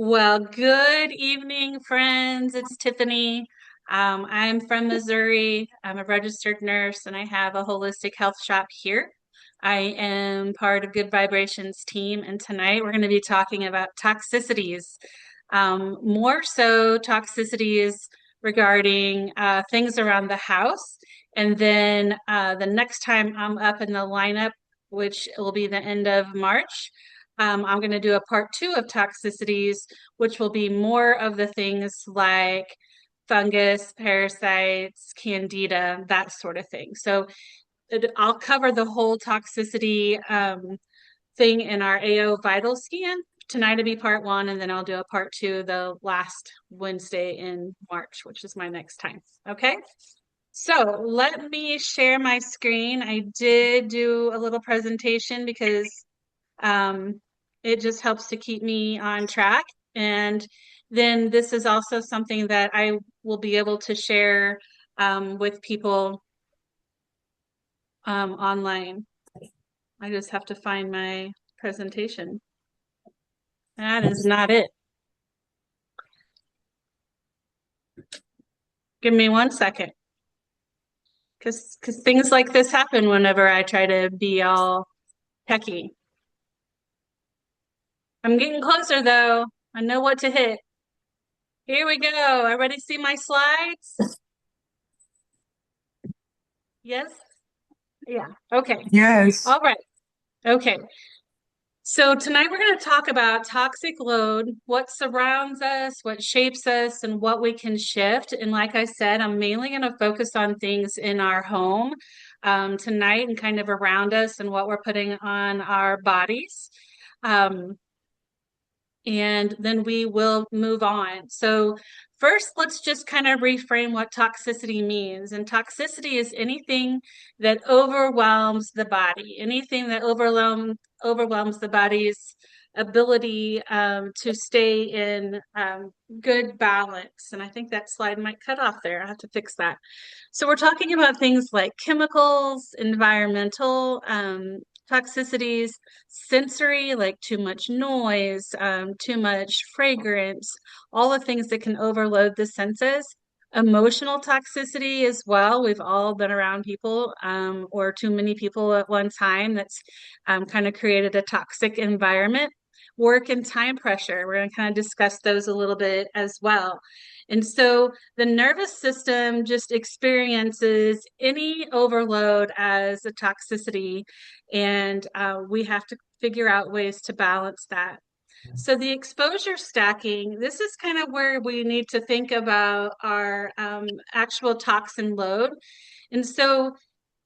Well, good evening, friends. It's Tiffany. I'm from Missouri. I'm a registered nurse and I have a holistic health shop here. I am part of Good Vibrations team, and tonight we're going to be talking about toxicities, more so toxicities regarding things around the house. And then the next time I'm up in the lineup, which will be the end of March, I'm going to do a part two of toxicities, which will be more of the things like fungus, parasites, candida, that sort of thing. So I'll cover the whole toxicity thing in our AO vital scan. Tonight will be part one, and then I'll do a part two the last Wednesday in March, which is my next time. Okay. So let me share my screen. I did do a little presentation because um, it just helps to keep me on track. And then this is also something that I will be able to share with people online. I just have to find my presentation. That is not it. Give me 1 second. Because things like this happen whenever I try to be all techy. I'm getting closer though. I know what to hit. Here we go. Everybody see my slides? Yes? Yeah. Okay. Yes. All right. Okay. So tonight we're going to talk about toxic load, what surrounds us, what shapes us, and what we can shift. And like I said, I'm mainly going to focus on things in our home tonight and kind of around us and what we're putting on our bodies. Um, and then we will move on. So, first, let's just kind of reframe what toxicity means. And toxicity is anything that overwhelms the body, anything that overwhelms the body's ability to stay in good balance. And I think that slide might cut off there. I have to fix that. So, we're talking about things like chemicals, environmental toxicities, sensory, like too much noise, too much fragrance, all the things that can overload the senses. Emotional toxicity as well. We've all been around people or too many people at one time that's kind of created a toxic environment. Work and time pressure. We're going to kind of discuss those a little bit as well. And so the nervous system just experiences any overload as a toxicity, and we have to figure out ways to balance that. So the exposure stacking, this is kind of where we need to think about our actual toxin load. And so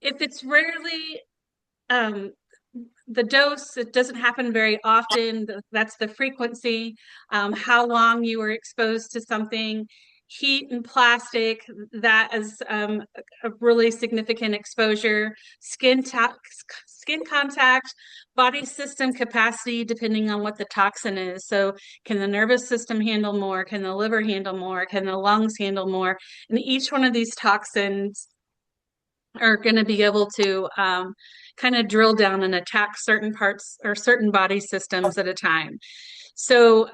if it's rarely um, the dose, it doesn't happen very often. That's the frequency, how long you were exposed to something. Heat and plastic, that is a really significant exposure. Skin contact, body system capacity, depending on what the toxin is. So, can the nervous system handle more? Can the liver handle more? Can the lungs handle more? And each one of these toxins are going to be able to kind of drill down and attack certain parts or certain body systems at a time. So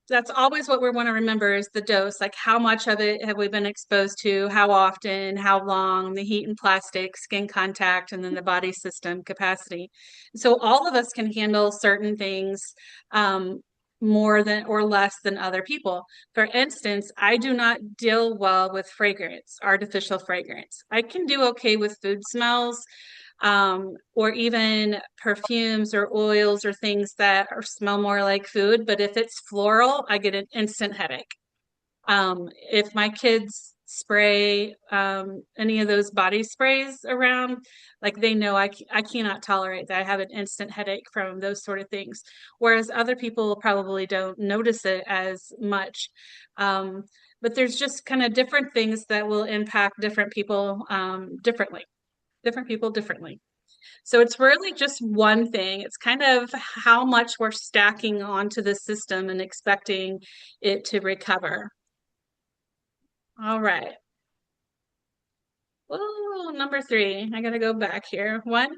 that's always what we want to remember is the dose, like how much of it have we been exposed to, how often, how long, the heat and plastic, skin contact, and then the body system capacity. So all of us can handle certain things more than or less than other people. For instance, I do not deal well with fragrance, artificial fragrance. I can do okay with food smells, or even perfumes or oils or things that smell more like food. But if it's floral, I get an instant headache. If my kids spray any of those body sprays around, like they know I cannot tolerate that. I have an instant headache from those sort of things. Whereas other people probably don't notice it as much. But there's just kind of different things that will impact different people differently. Different people differently. So it's really just one thing. It's kind of how much we're stacking onto the system and expecting it to recover. All right. Oh, number three. I gotta go back here. One.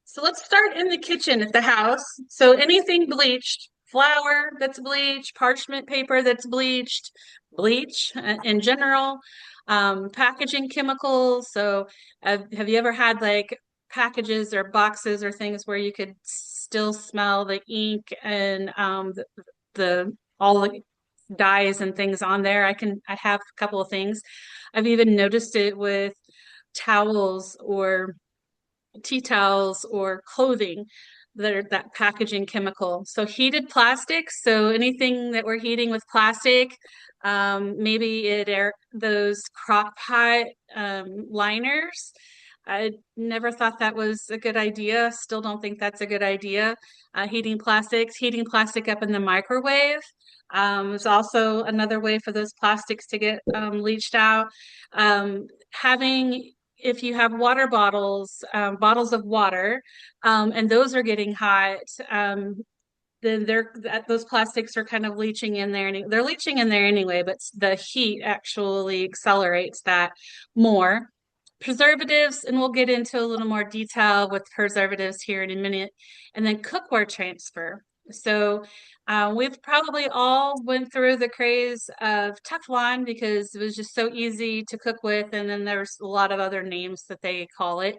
So let's start in the kitchen at the house. So anything bleached, flour that's bleached, parchment paper that's bleached, bleach in general, packaging chemicals. So, have you ever had like packages or boxes or things where you could still smell the ink and the all the dyes and things on there? I have a couple of things. I've even noticed it with towels or tea towels or clothing that are that packaging chemical. So heated plastics, so anything that we're heating with plastic, maybe it air those crock pot liners. I never thought that was a good idea. Still don't think that's a good idea. Heating plastic up in the microwave is also another way for those plastics to get leached out. Having if you have water bottles, bottles of water, and those are getting hot, then those plastics are kind of leaching in there, and they're leaching in there anyway, but the heat actually accelerates that more. Preservatives, and we'll get into a little more detail with preservatives here in a minute, and then cookware transfer. So we've probably all went through the craze of Teflon because it was just so easy to cook with, and then there's a lot of other names that they call it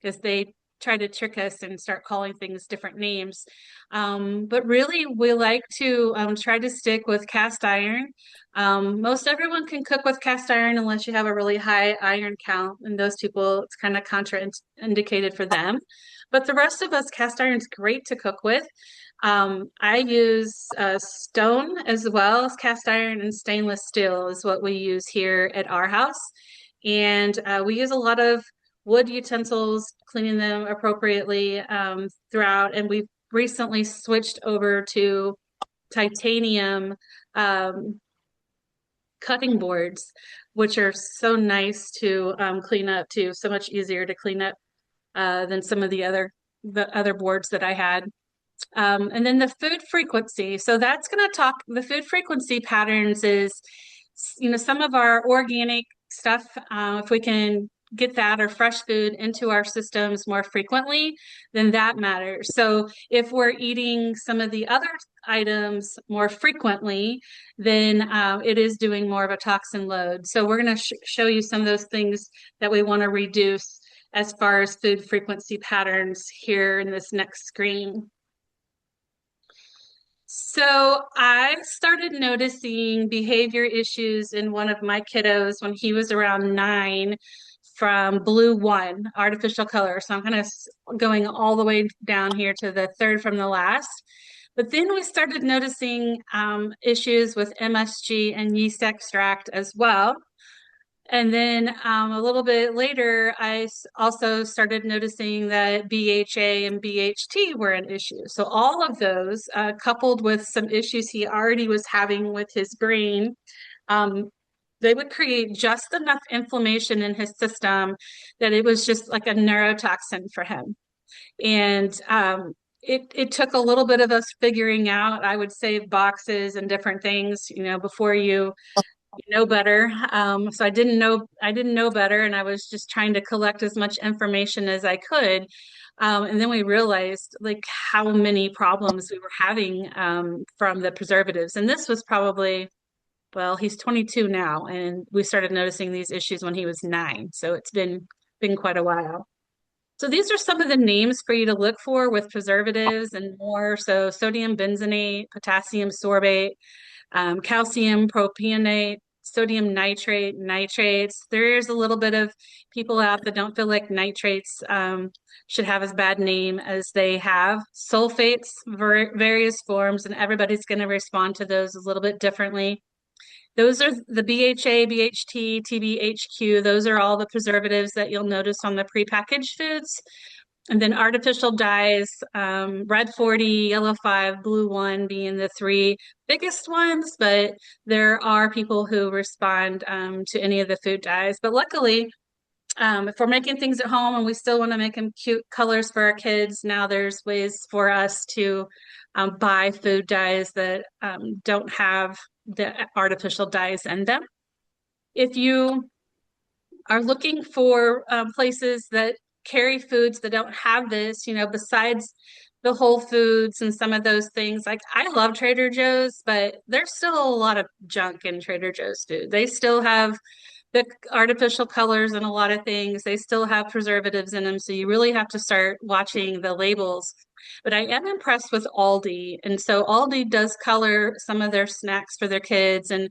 because they try to trick us and start calling things different names. But really, we like to try to stick with cast iron. Most everyone can cook with cast iron unless you have a really high iron count, and those people, it's kind of contraindicated for them. But the rest of us, cast iron's great to cook with. I use stone as well as cast iron, and stainless steel is what we use here at our house. And we use a lot of wood utensils, cleaning them appropriately throughout. And we've recently switched over to titanium cutting boards, which are so nice to clean up too, so much easier to clean up than some of the other boards that I had. And then the food frequency. So that's going to talk, the food frequency patterns is, some of our organic stuff, if we can get that or fresh food into our systems more frequently, then that matters. So if we're eating some of the other items more frequently, then it is doing more of a toxin load. So we're going to show you some of those things that we want to reduce as far as food frequency patterns here in this next screen. So I started noticing behavior issues in one of my kiddos when he was around 9 from blue one, artificial color. So I'm kind of going all the way down here to the third from the last. But then we started noticing issues with MSG and yeast extract as well. And then a little bit later, I also started noticing that BHA and BHT were an issue. So all of those, coupled with some issues he already was having with his brain, they would create just enough inflammation in his system that it was just like a neurotoxin for him. And it took a little bit of us figuring out, I would save boxes and different things, before you know better. So I didn't know better, and I was just trying to collect as much information as I could. And then we realized like how many problems we were having from the preservatives. And this was probably, well, he's 22 now, and we started noticing these issues when he was 9. So it's been quite a while. So these are some of the names for you to look for with preservatives and more. So sodium benzenate, potassium sorbate, calcium propionate, sodium nitrate, nitrates. There's a little bit of people out that don't feel like nitrates should have as bad name as they have. Sulfates, various forms, and everybody's going to respond to those a little bit differently. Those are the BHA, BHT, TBHQ. Those are all the preservatives that you'll notice on the prepackaged foods. And then artificial dyes, red 40, yellow 5, blue 1 being the three biggest ones, but there are people who respond to any of the food dyes. But luckily, if we're making things at home and we still want to make them cute colors for our kids, now there's ways for us to buy food dyes that don't have the artificial dyes in them. If you are looking for places that carry foods that don't have this, besides the Whole Foods and some of those things. Like I love Trader Joe's, but there's still a lot of junk in Trader Joe's food. They still have the artificial colors and a lot of things. They still have preservatives in them, so you really have to start watching the labels. But I am impressed with Aldi, and so Aldi does color some of their snacks for their kids and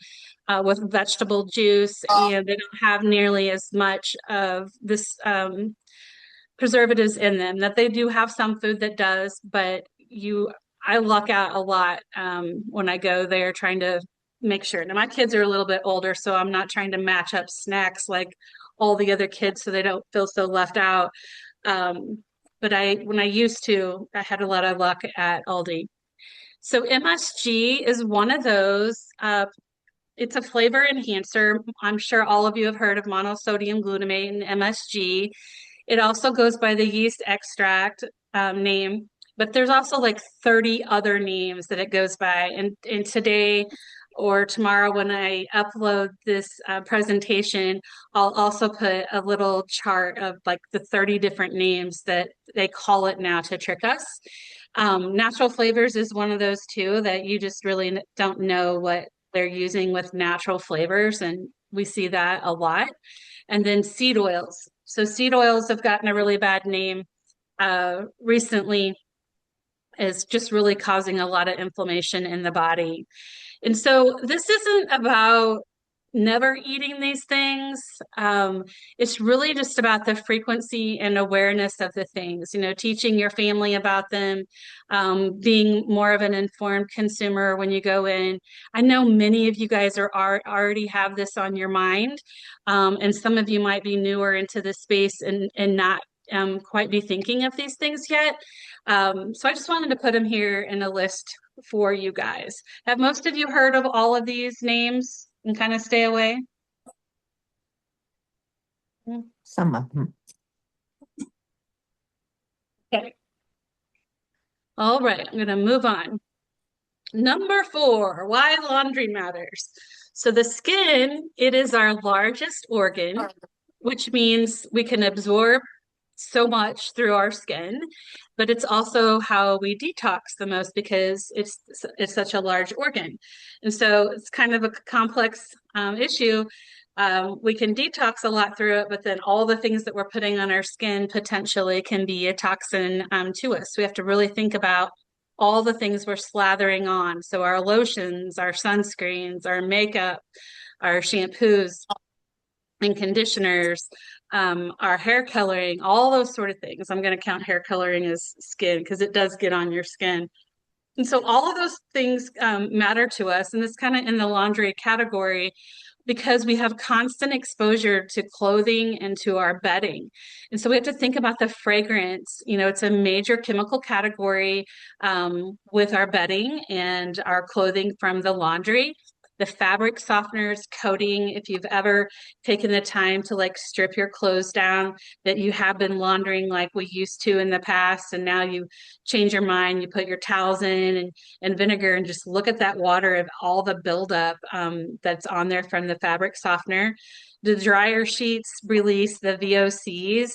with vegetable juice, and they don't have nearly as much of this preservatives in them. That they do have some food that does, but I luck out a lot when I go there trying to make sure. Now my kids are a little bit older, so I'm not trying to match up snacks like all the other kids so they don't feel so left out. But when I used to, I had a lot of luck at Aldi. So MSG is one of those. It's a flavor enhancer. I'm sure all of you have heard of monosodium glutamate and MSG. It also goes by the yeast extract name, but there's also like 30 other names that it goes by. And today or tomorrow, when I upload this presentation, I'll also put a little chart of like the 30 different names that they call it now to trick us. Natural flavors is one of those too that you just really don't know what they're using with natural flavors, and we see that a lot. And then seed oils. So seed oils have gotten a really bad name recently, is just really causing a lot of inflammation in the body. And so this isn't about never eating these things. It's really just about the frequency and awareness of the things, teaching your family about them, being more of an informed consumer when you go in. I know many of you guys are already have this on your mind, and some of you might be newer into this space and not quite be thinking of these things yet. So I just wanted to put them here in a list for you guys. Have most of you heard of all of these names and kind of stay away? Some of them. Okay. All right, I'm going to move on. Number 4, why laundry matters. So the skin, it is our largest organ, which means we can absorb so much through our skin, but it's also how we detox the most because it's such a large organ. And so it's kind of a complex issue. We can detox a lot through it, but then all the things that we're putting on our skin potentially can be a toxin to us. So we have to really think about all the things we're slathering on. So our lotions, our sunscreens, our makeup, our shampoos and conditioners, our hair coloring, all those sort of things. I'm going to count hair coloring as skin because it does get on your skin. And so all of those things matter to us. And it's kind of in the laundry category because we have constant exposure to clothing and to our bedding. And so we have to think about the fragrance. It's a major chemical category with our bedding and our clothing from the laundry. The fabric softeners, coating, if you've ever taken the time to like strip your clothes down that you have been laundering like we used to in the past, and now you change your mind, you put your towels in and vinegar and just look at that water of all the buildup that's on there from the fabric softener. The dryer sheets release the VOCs,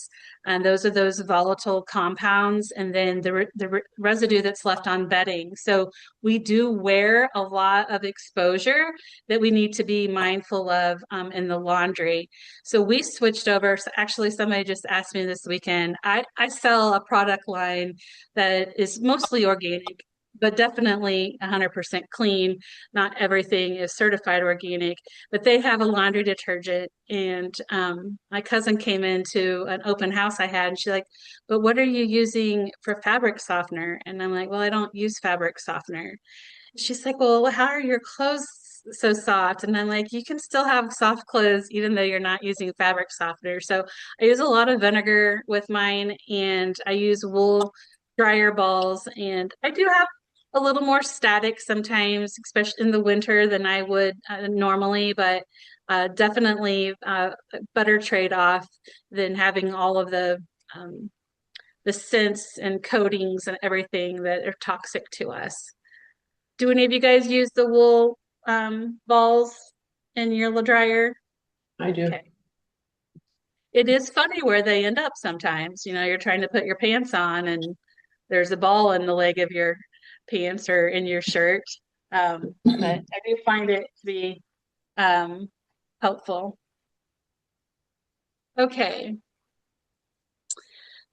and those are those volatile compounds, and then the residue that's left on bedding. So we do wear a lot of exposure that we need to be mindful of in the laundry. So we switched over. So actually, somebody just asked me this weekend. I sell a product line that is mostly organic, but definitely 100% clean. Not everything is certified organic, but they have a laundry detergent. And my cousin came into an open house I had, and she's like, "But what are you using for fabric softener?" And I'm like, "Well, I don't use fabric softener." She's like, "Well, how are your clothes so soft?" And I'm like, "You can still have soft clothes even though you're not using fabric softener." So I use a lot of vinegar with mine, and I use wool dryer balls, and I do have a little more static sometimes, especially in the winter than I would normally, but definitely a better trade-off than having all of the scents and coatings and everything that are toxic to us. Do any of you guys use the wool balls in your dryer? I do. Okay. It is funny where they end up sometimes. You're trying to put your pants on and there's a ball in the leg of your pants or in your shirt. But I do find it to be um, helpful. Okay.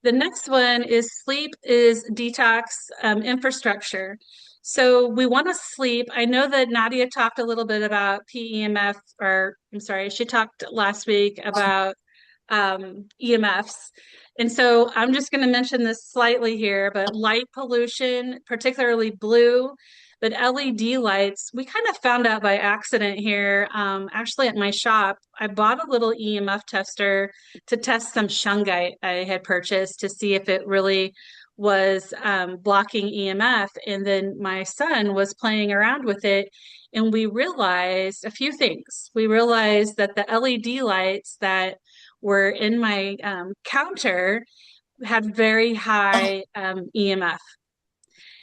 The next one is sleep is detox infrastructure. So we want to sleep. I know that Nadia talked a little bit about PEMF, or I'm sorry, she talked last week about EMFs. And so I'm just going to mention this slightly here, but light pollution, particularly blue, but LED lights, we kind of found out by accident here. Actually, at my shop, I bought a little EMF tester to test some shungite I had purchased to see if it really was blocking EMF. And then my son was playing around with it, and we realized a few things. We realized that the LED lights that were in my counter had very high EMF.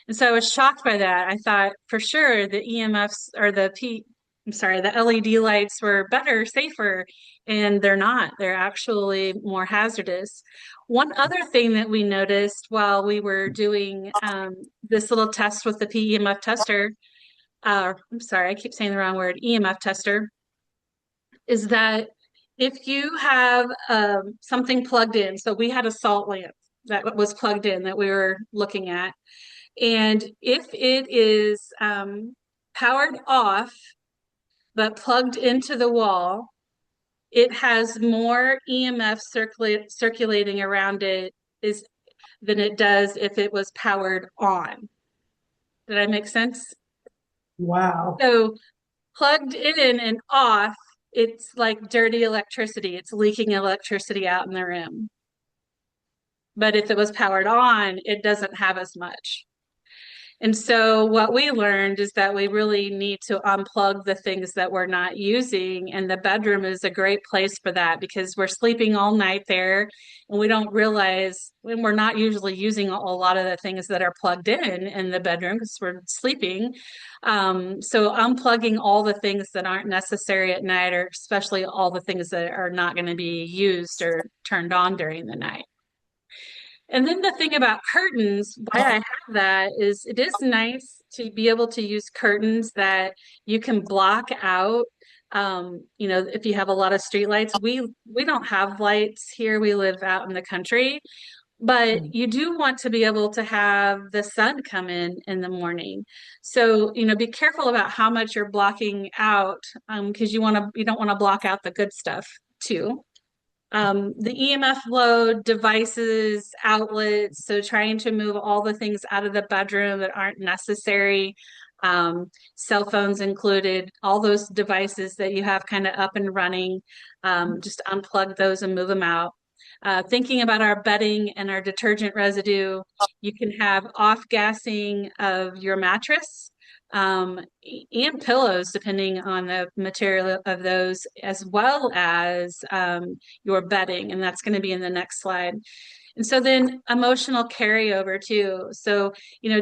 And so I was shocked by that. I thought for sure the EMFs or I'm sorry, the LED lights were better, safer, and they're not. They're actually more hazardous. One other thing that we noticed while we were doing this little test with the PEMF tester, I'm sorry, I keep saying the wrong word, EMF tester, is that if you have something plugged in, so we had a salt lamp that was plugged in that we were looking at, and if it is powered off but plugged into the wall, it has more EMF circulating around it is than it does if it was powered on. Did I make sense? Wow. So plugged in and off, it's like dirty electricity. It's leaking electricity out in the room. But if it was powered on, it doesn't have as much. And so what we learned is that we really need to unplug the things that we're not using. And the bedroom is a great place for that because we're sleeping all night there and we don't realize when we're not usually using a lot of the things that are plugged in the bedroom because we're sleeping. So unplugging all the things that aren't necessary at night, or especially all the things that are not going to be used or turned on during the night. And then the thing about curtains, why I have that is it is nice to be able to use curtains that you can block out. If you have a lot of street lights, we don't have lights here. We live out in the country, but you do want to be able to have the sun come in the morning. So, be careful about how much you're blocking out, because you don't want to block out the good stuff too. The EMF load, devices, outlets, so trying to move all the things out of the bedroom that aren't necessary, cell phones included, all those devices that you have kind of up and running, just unplug those and move them out. Thinking about our bedding and our detergent residue, you can have off gassing of your mattress and pillows, depending on the material of those, as well as your bedding. And that's going to be in the next slide. And so then emotional carryover too. So,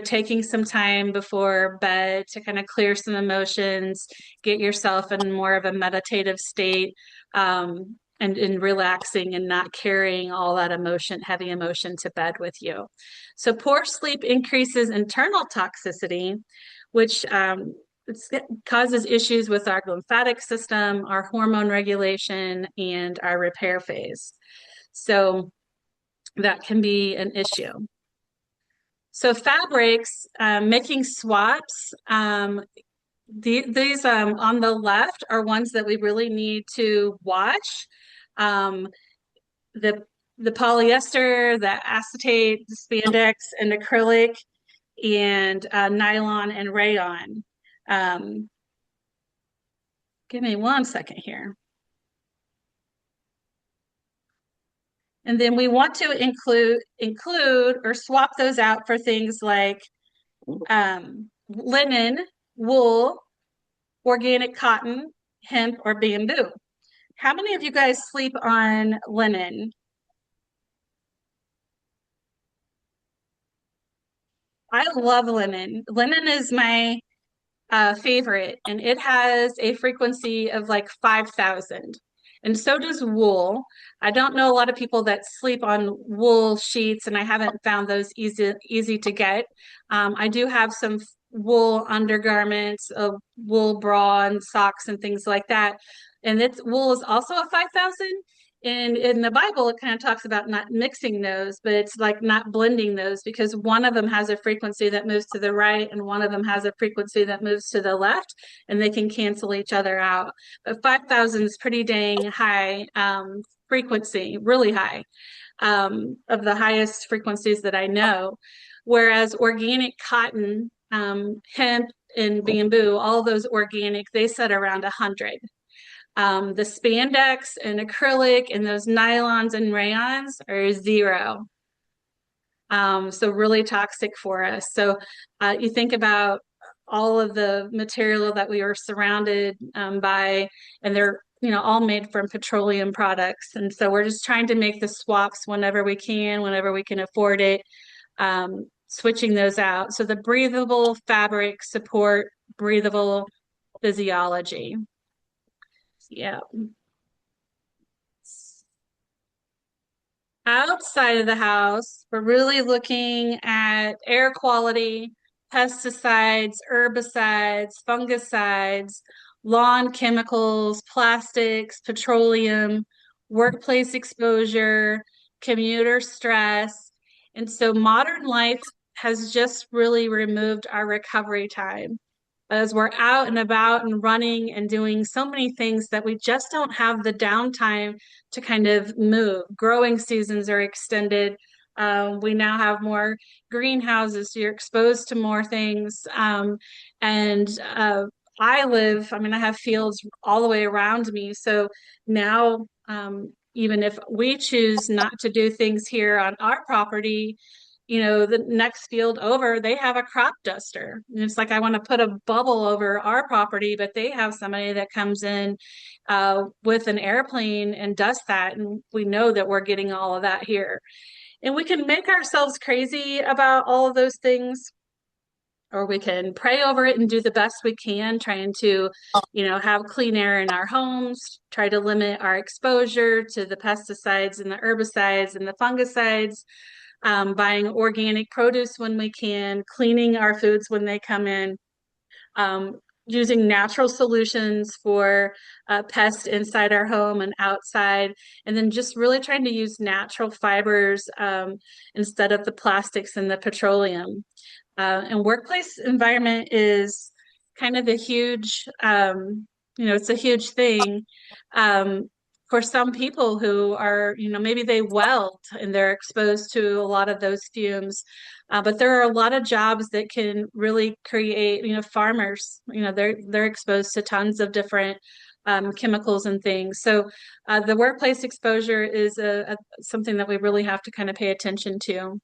taking some time before bed to kind of clear some emotions, get yourself in more of a meditative state, and relaxing and not carrying all that emotion, heavy emotion to bed with you. So poor sleep increases internal toxicity, which it causes issues with our lymphatic system, our hormone regulation, and our repair phase. So that can be an issue. So fabrics, making swaps. These on the left are ones that we really need to watch. Um, the the polyester, the acetate, the spandex, and acrylic, and nylon and rayon. Um, Give me one second here. And then we want to include or swap those out for things like linen, wool, organic cotton, hemp, or bamboo. How many of you guys sleep on linen? I love linen. Linen is my favorite, and it has a frequency of like 5,000. and so does wool. I don't know a lot of people that sleep on wool sheets, and I haven't found those easy to get. I do have some wool undergarments, a wool bra and socks and things like that. And it's wool is also a 5,000. And in the Bible, it kind of talks about not mixing those, but it's like not blending those because one of them has a frequency that moves to the right and one of them has a frequency that moves to the left, and they can cancel each other out. But 5,000 is pretty dang high frequency, really high, of the highest frequencies that I know. Whereas organic cotton, hemp, and bamboo, all those organic, they set around 100. The spandex and acrylic and those nylons and rayons are zero. So really toxic for us. So you think about all of the material that we are surrounded by, and they're all made from petroleum products. And so we're just trying to make the swaps whenever we can afford it, switching those out. So the breathable fabric support breathable physiology. Yeah. Outside of the house, we're really looking at air quality, pesticides, herbicides, fungicides, lawn chemicals, plastics, petroleum, workplace exposure, commuter stress. And so modern life has just really removed our recovery time as we're out and about and running and doing so many things that we just don't have the downtime to kind of move. Growing seasons are extended. We now have more greenhouses, so you're exposed to more things. And I mean, I have fields all the way around me. So now, even if we choose not to do things here on our property, the next field over, they have a crop duster. And it's like I want to put a bubble over our property, but they have somebody that comes in with an airplane and does that. And we know that we're getting all of that here. And we can make ourselves crazy about all of those things, or we can pray over it and do the best we can, trying to, have clean air in our homes, try to limit our exposure to the pesticides and the herbicides and the fungicides, buying organic produce when we can, cleaning our foods when they come in, um, using natural solutions for pests inside our home and outside, and then just really trying to use natural fibers instead of the plastics and the petroleum. And workplace environment is kind of a huge, it's a huge thing. For some people who are, maybe they weld and they're exposed to a lot of those fumes. But there are a lot of jobs that can really create, farmers, they're exposed to tons of different chemicals and things. So the workplace exposure is something that we really have to kind of pay attention to.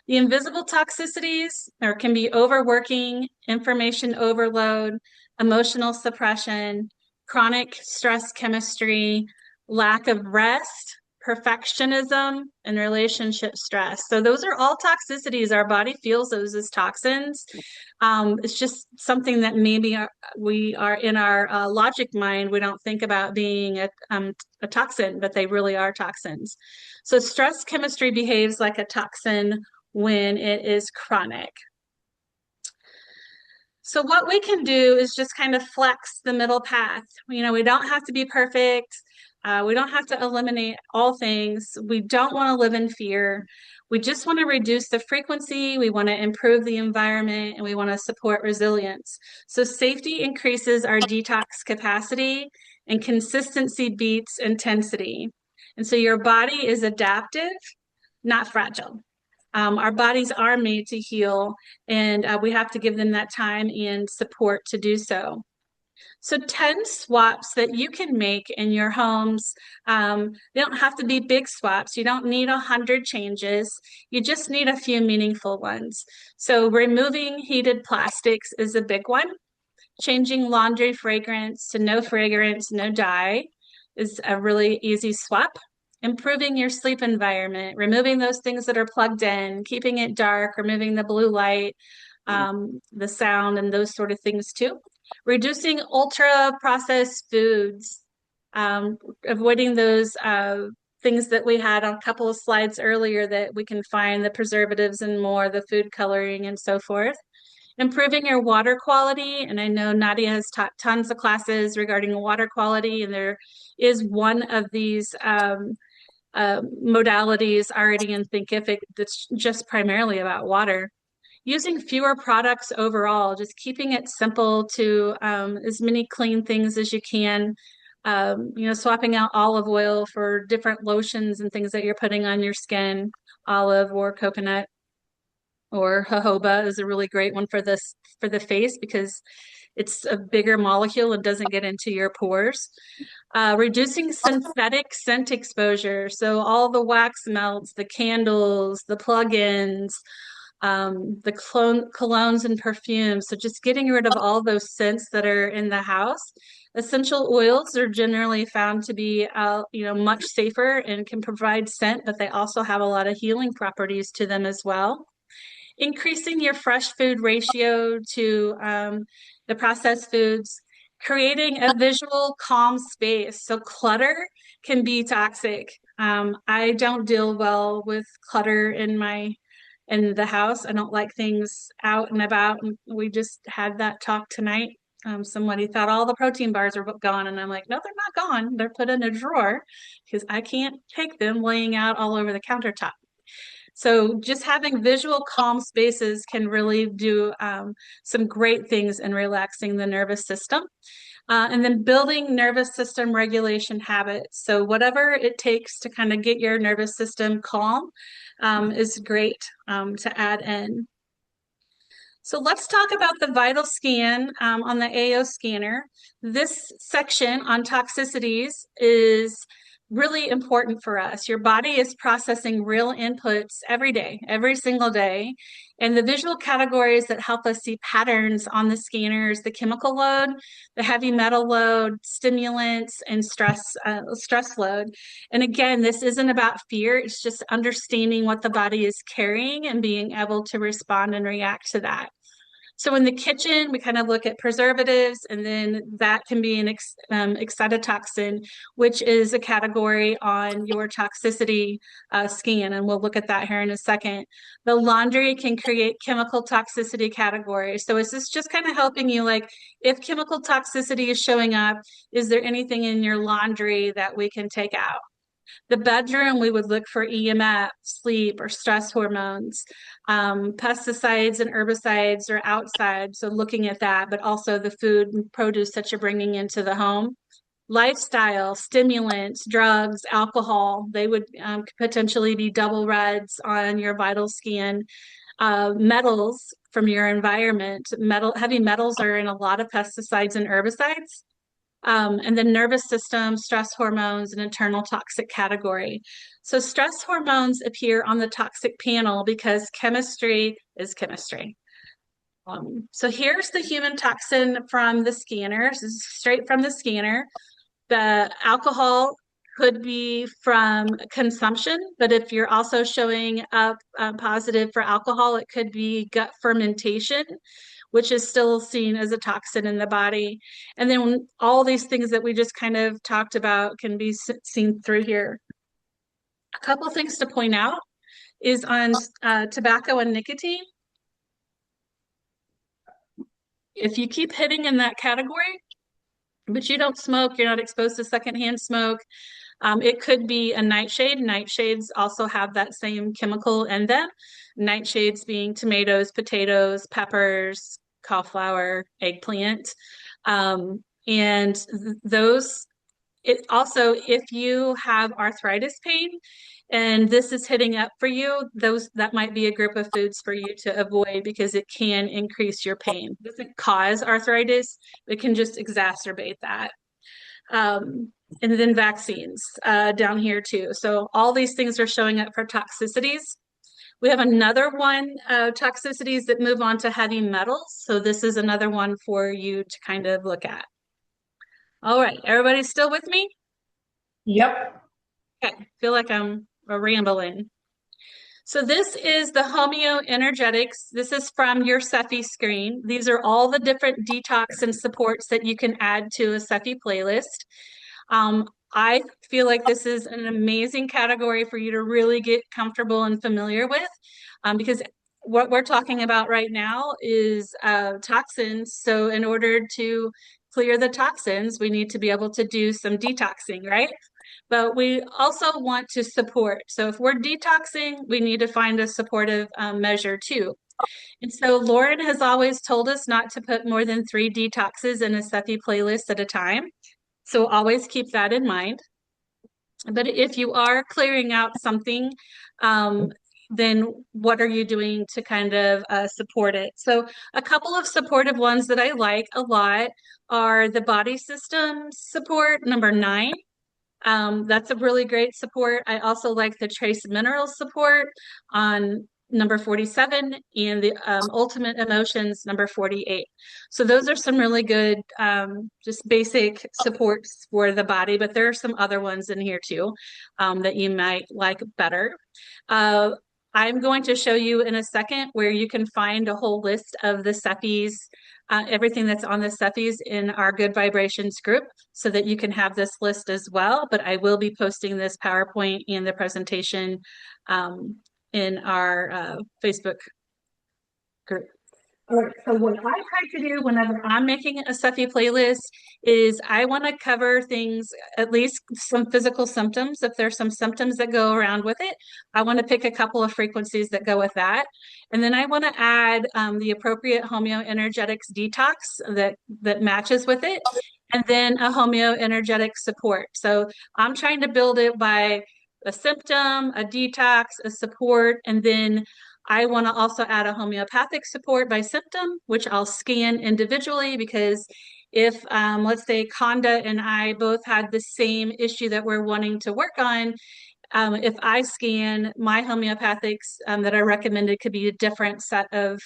The invisible toxicities or can be overworking, information overload, emotional suppression, chronic stress chemistry, lack of rest, perfectionism, and relationship stress. So those are all toxicities. Our body feels those as toxins. It's just something that maybe we are in our logic mind. We don't think about being a toxin, but they really are toxins. So stress chemistry behaves like a toxin when it is chronic. So what we can do is just kind of flex the middle path. We don't have to be perfect. We don't have to eliminate all things. We don't want to live in fear. We just want to reduce the frequency. We want to improve the environment and we want to support resilience. So safety increases our detox capacity and consistency beats intensity. And so your body is adaptive, not fragile. Our bodies are made to heal, and we have to give them that time and support to do so. So 10 swaps that you can make in your homes. They don't have to be big swaps. You don't need 100 changes. You just need a few meaningful ones. So removing heated plastics is a big one. Changing laundry fragrance to no fragrance, no dye is a really easy swap. Improving your sleep environment, removing those things that are plugged in, keeping it dark, removing the blue light, the sound, and those sort of things too. Reducing ultra processed foods. avoiding those things that we had on a couple of slides earlier that we can find, the preservatives and more, the food coloring and so forth. Improving your water quality, and I know Nadia has taught tons of classes regarding water quality, and there is one of these modalities already in Thinkific that's just primarily about water. Using fewer products overall, just keeping it simple to as many clean things as you can. Swapping out olive oil for different lotions and things that you're putting on your skin, olive or coconut or jojoba is a really great one for the face because it's a bigger molecule and doesn't get into your pores. Reducing synthetic scent exposure. So all the wax melts, the candles, the plug-ins, the colognes and perfumes. So just getting rid of all those scents that are in the house. Essential oils are generally found to be, much safer and can provide scent, but they also have a lot of healing properties to them as well. Increasing your fresh food ratio to the processed foods, creating a visual calm space. So clutter can be toxic. I don't deal well with clutter in the house. I don't like things out and about. We just had that talk tonight. Somebody thought all the protein bars are gone, and I'm like, no, they're not gone. They're put in a drawer because I can't take them laying out all over the countertop. So just having visual calm spaces can really do some great things in relaxing the nervous system. And then building nervous system regulation habits. So whatever it takes to kind of get your nervous system calm is great to add in. So let's talk about the vital scan on the AO scanner. This section on toxicities is really important for us. Your body is processing real inputs every day, every single day. And the visual categories that help us see patterns on the scanners, the chemical load, the heavy metal load, stimulants, and stress load. And again, this isn't about fear. It's just understanding what the body is carrying and being able to respond and react to that. So in the kitchen, we kind of look at preservatives, and then that can be an excitotoxin, which is a category on your toxicity scan, and we'll look at that here in a second. The laundry can create chemical toxicity categories. So is this just kind of helping you, like, if chemical toxicity is showing up, is there anything in your laundry that we can take out? The bedroom, we would look for EMF, sleep, or stress hormones. Pesticides and herbicides are outside, so looking at that, but also the food and produce that you're bringing into the home. Lifestyle, stimulants, drugs, alcohol, they would potentially be double reds on your vital scan. Metals from your environment. Heavy metals are in a lot of pesticides and herbicides. And then nervous system, stress hormones, and internal toxic category. So stress hormones appear on the toxic panel because chemistry is chemistry. So here's the human toxin from the scanner. This is straight from the scanner. The alcohol could be from consumption, but if you're also showing up positive for alcohol, it could be gut fermentation, which is still seen as a toxin in the body. And then all these things that we just kind of talked about can be seen through here. A couple things to point out is on tobacco and nicotine. If you keep hitting in that category, but you don't smoke, you're not exposed to secondhand smoke, it could be a nightshade. Nightshades also have that same chemical in them. Nightshades being tomatoes, potatoes, peppers, cauliflower, eggplant. And those, it also, if you have arthritis pain and this is hitting up for you, that might be a group of foods for you to avoid because it can increase your pain. It doesn't cause arthritis, it can just exacerbate that. And then vaccines down here too. So all these things are showing up for toxicities. We have another one, toxicities that move on to heavy metals. So this is another one for you to kind of look at. All right, everybody still with me? Yep. Okay, feel like I'm rambling. So this is the Homeo Energetics. This is from your Cephi screen. These are all the different detox and supports that you can add to a Cephi playlist. I feel like this is an amazing category for you to really get comfortable and familiar with, because what we're talking about right now is toxins. So in order to clear the toxins, we need to be able to do some detoxing, right? But we also want to support. So if we're detoxing, we need to find a supportive measure too. And so Lauren has always told us not to put more than 3 detoxes in a Cephii playlist at a time. So always keep that in mind. But if you are clearing out something, um, then what are you doing to kind of support it? So a couple of supportive ones that I like a lot are the body system support, number 9. That's a really great support. I also like the trace minerals support on number 47 and the ultimate emotions number 48. So those are some really good, just basic supports for the body, but there are some other ones in here too that you might like better. Uh, I'm going to show you in a second where you can find a whole list of the Cephis, everything that's on the Cephis in our Good Vibrations group so that you can have this list as well. But I will be posting this PowerPoint and the presentation um, in our Facebook group. All right, so what I try to do whenever I'm making a Cephii playlist is I want to cover things, at least some physical symptoms. If there's some symptoms that go around with it, I want to pick a couple of frequencies that go with that. And then I want to add the appropriate homeoenergetics detox that matches with it, and then a homeoenergetic support. So I'm trying to build it by a symptom, a detox, a support, and then I want to also add a homeopathic support by symptom, which I'll scan individually because if, let's say, Conda and I both had the same issue that we're wanting to work on, if I scan my homeopathics that are recommended could be a different set of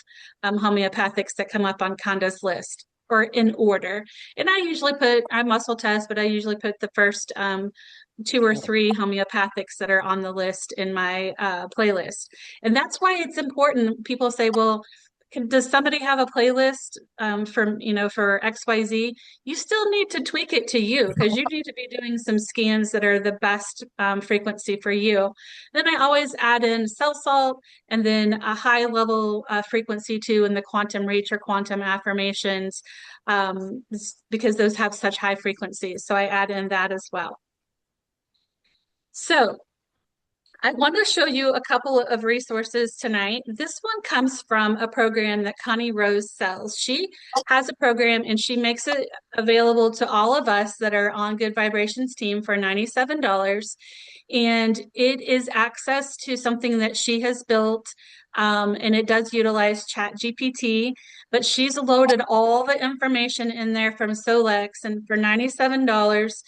homeopathics that come up on Conda's list or in order. And I muscle test, but I usually put the first 2 or 3 homeopathics that are on the list in my playlist. And that's why it's important. People say, well, does somebody have a playlist for XYZ? You still need to tweak it to you because you need to be doing some scans that are the best frequency for you. Then I always add in cell salt and then a high level frequency too in the quantum reach or quantum affirmations because those have such high frequencies. So I add in that as well. So I want to show you a couple of resources tonight. This one comes from a program that Connie Rose sells. She has a program and she makes it available to all of us that are on Good Vibrations team for $97. And it is access to something that she has built. And it does utilize Chat GPT, but she's loaded all the information in there from Solex. And for $97,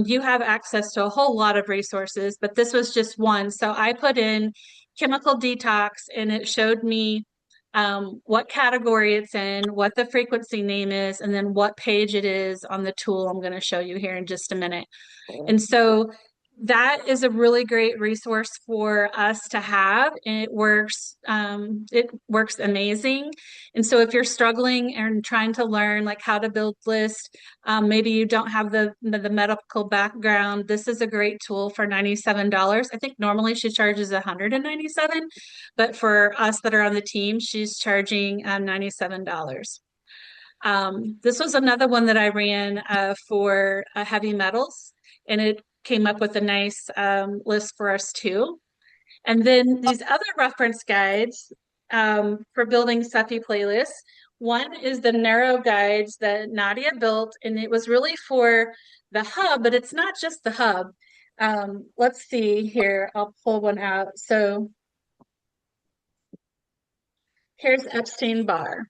you have access to a whole lot of resources, but this was just one. So I put in chemical detox and it showed me what category it's in, what the frequency name is, and then what page it is on the tool I'm going to show you here in just a minute. And so that is a really great resource for us to have, and it works amazing. And so if you're struggling and trying to learn like how to build lists, maybe you don't have the medical background, this is a great tool for $97. I think normally she charges $197, but for us that are on the team, she's charging $97. This was another one that I ran for heavy metals, and it came up with a nice list for us too. And then these other reference guides for building Cephii playlists. One is the narrow guides that Nadia built, and it was really for the hub, but it's not just the hub. Let's see here. I'll pull one out. So here's Epstein-Barr.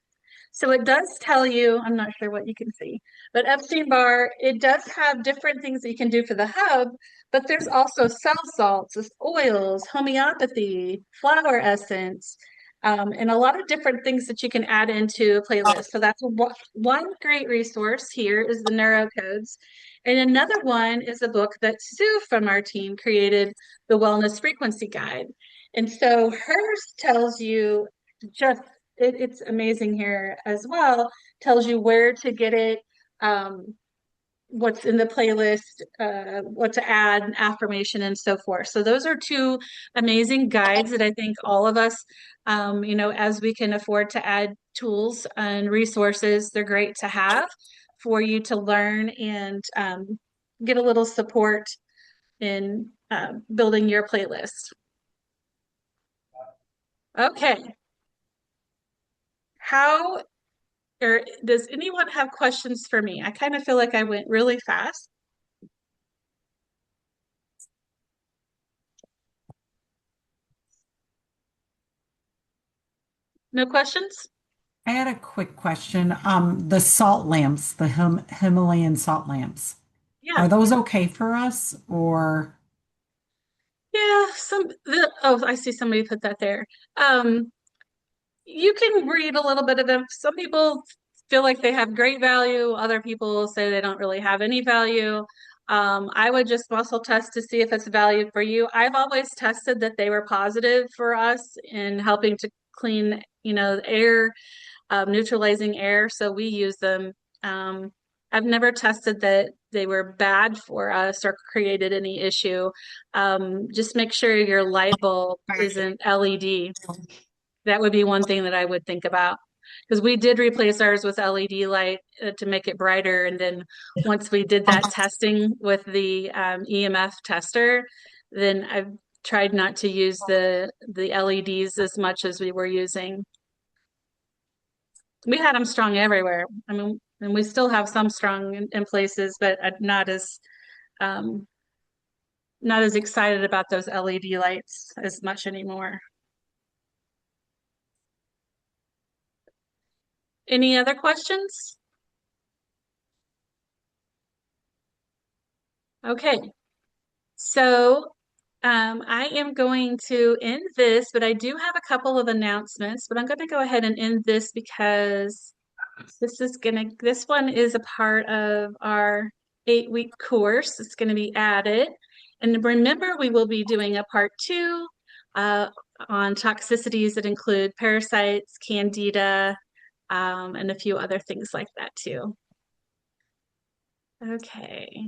So it does tell you, I'm not sure what you can see, but Epstein-Barr, it does have different things that you can do for the hub, but there's also cell salts, oils, homeopathy, flower essence, and a lot of different things that you can add into a playlist. So that's one great resource here is the neurocodes. And another one is a book that Sue from our team created, the Wellness Frequency Guide. And so hers tells you just it's amazing here as well. Tells you where to get it, um, what's in the playlist, what to add, affirmation, and so forth. So those are two amazing guides that I think all of us, as we can afford to add tools and resources, they're great to have for you to learn and get a little support in building your playlist. Okay. How or does anyone have questions for me? I kind of feel like I went really fast. No questions? I had a quick question. The salt lamps, the Himalayan salt lamps, Yeah. are those okay for us or Yeah, oh, I see somebody put that there. Um, you can read a little bit of them. Some people feel like they have great value, other people say they don't really have any value. I would just muscle test to see if it's value for you. I've always tested that they were positive for us in helping to clean, air, neutralizing air, so we use them. I've never tested that they were bad for us or created any issue. Just make sure your light bulb isn't LED. That would be one thing that I would think about. Because we did replace ours with LED light to make it brighter. And then once we did that testing with the EMF tester, then I've tried not to use the LEDs as much as we were using. We had them strung everywhere. I mean, and we still have some strung in places, but um, not as excited about those LED lights as much anymore. Any other questions? Okay, so I am going to end this, but I do have a couple of announcements, but I'm going to go ahead and end this because this one is a part of our 8-week course. It's going to be added. And remember, we will be doing a part two uh, on toxicities that include parasites, candida, and a few other things like that too. Okay.